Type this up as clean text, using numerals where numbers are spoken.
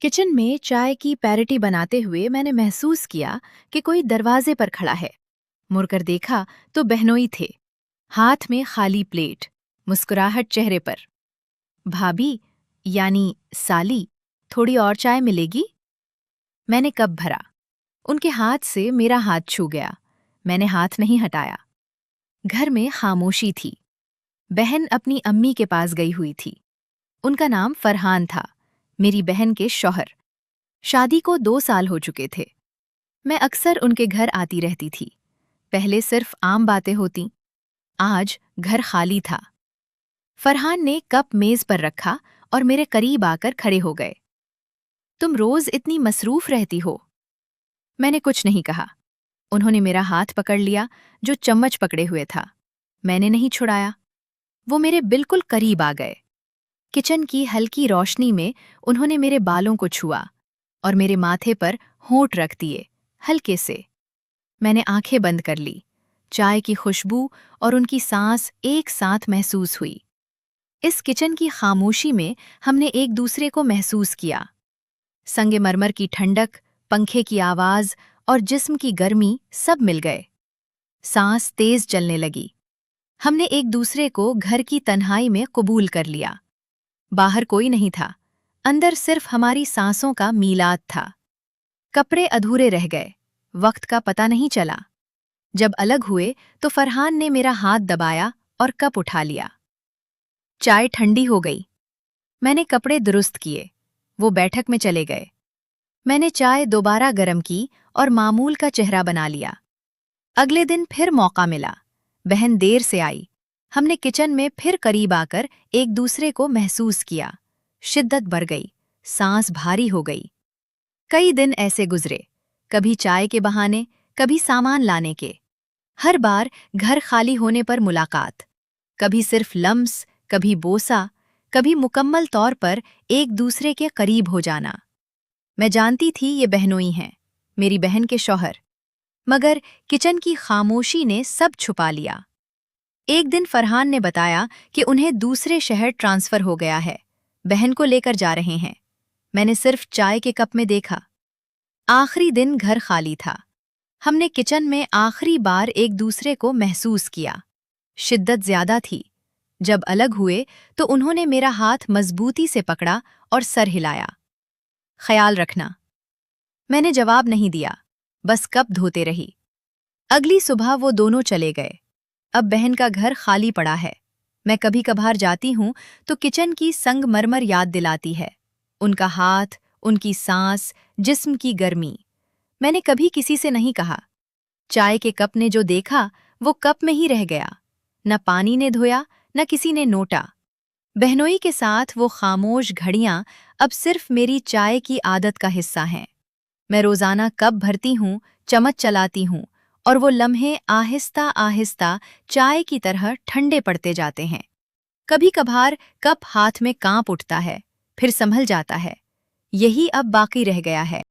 Kitchen में चाय की पैरेटी बनाते हुए मैंने महसूस किया कि कोई दरवाजे पर खड़ा है। मुड़कर देखा तो बहनोई थे, हाथ में खाली प्लेट, मुस्कुराहट चेहरे पर। भाभी, यानी साली, थोड़ी और चाय मिलेगी? मैंने कप भरा। उनके हाथ से मेरा हाथ छू गया। मैंने हाथ नहीं हटाया। घर में खामोशी थी। बहन अपनी अम्मी के पास गई हुई थी। उनका नाम फरहान था, मेरी बहन के शौहर। शादी को 2 साल हो चुके थे। मैं अक्सर उनके घर आती रहती थी। पहले सिर्फ आम बातें होती, आज घर खाली था। फरहान ने कप मेज पर रखा और मेरे करीब आकर खड़े हो गए। तुम रोज इतनी मसरूफ रहती हो। मैंने कुछ नहीं कहा। उन्होंने मेरा हाथ पकड़ लिया जो चम्मच पकड़े हुए था। मैंने नहीं छुड़ाया। वो मेरे बिल्कुल करीब आ गए। किचन की हल्की रोशनी में उन्होंने मेरे बालों को छुआ और मेरे माथे पर होंठ रख दिए, हल्के से। मैंने आंखें बंद कर ली। चाय की खुशबू और उनकी सांस एक साथ महसूस हुई। इस किचन की खामोशी में हमने एक दूसरे को महसूस किया। संगमरमर की ठंडक, पंखे की आवाज और जिस्म की गर्मी सब मिल गए। सांस तेज चलने लगी। हमने एक दूसरे को घर की तन्हाई में कबूल कर लिया। बाहर कोई नहीं था, अंदर सिर्फ हमारी सांसों का मीलाद था। कपड़े अधूरे रह गए, वक्त का पता नहीं चला। जब अलग हुए तो फरहान ने मेरा हाथ दबाया और कप उठा लिया। चाय ठंडी हो गई। मैंने कपड़े दुरुस्त किए। वो बैठक में चले गए। मैंने चाय दोबारा गरम की और मामूल का चेहरा बना लिया। अगले दिन फिर मौका मिला। बहन देर से आई। हमने किचन में फिर करीब आकर एक दूसरे को महसूस किया। शिद्दत बढ़ गई, सांस भारी हो गई। कई दिन ऐसे गुजरे, कभी चाय के बहाने, कभी सामान लाने के। हर बार घर खाली होने पर मुलाकात, कभी सिर्फ लम्स, कभी बोसा, कभी मुकम्मल तौर पर एक दूसरे के करीब हो जाना। मैं जानती थी ये बहनोई हैं, मेरी बहन के शौहर। मगर किचन की खामोशी ने सब छुपा लिया। एक दिन फरहान ने बताया कि उन्हें दूसरे शहर ट्रांसफर हो गया है, बहन को लेकर जा रहे हैं। मैंने सिर्फ चाय के कप में देखा। आखिरी दिन घर खाली था। हमने किचन में आखिरी बार एक दूसरे को महसूस किया। शिद्दत ज्यादा थी। जब अलग हुए तो उन्होंने मेरा हाथ मजबूती से पकड़ा और सर हिलाया। ख्याल रखना। मैंने जवाब नहीं दिया, बस कप धोते रही। अगली सुबह वो दोनों चले गए। अब बहन का घर खाली पड़ा है। मैं कभी कभार जाती हूँ तो किचन की संगमरमर याद दिलाती है। उनका हाथ, उनकी सांस, जिस्म की गर्मी। मैंने कभी किसी से नहीं कहा। चाय के कप ने जो देखा वो कप में ही रह गया। न पानी ने धोया, न किसी ने नोटा। बहनोई के साथ वो खामोश घड़ियां अब सिर्फ मेरी चाय की आदत का हिस्सा हैं। मैं रोजाना कप भरती हूँ, चम्मच चलाती हूँ, और वो लम्हे आहिस्ता आहिस्ता चाय की तरह ठंडे पड़ते जाते हैं। कभी कभार कप हाथ में कांप उठता है, फिर संभल जाता है। यही अब बाकी रह गया है।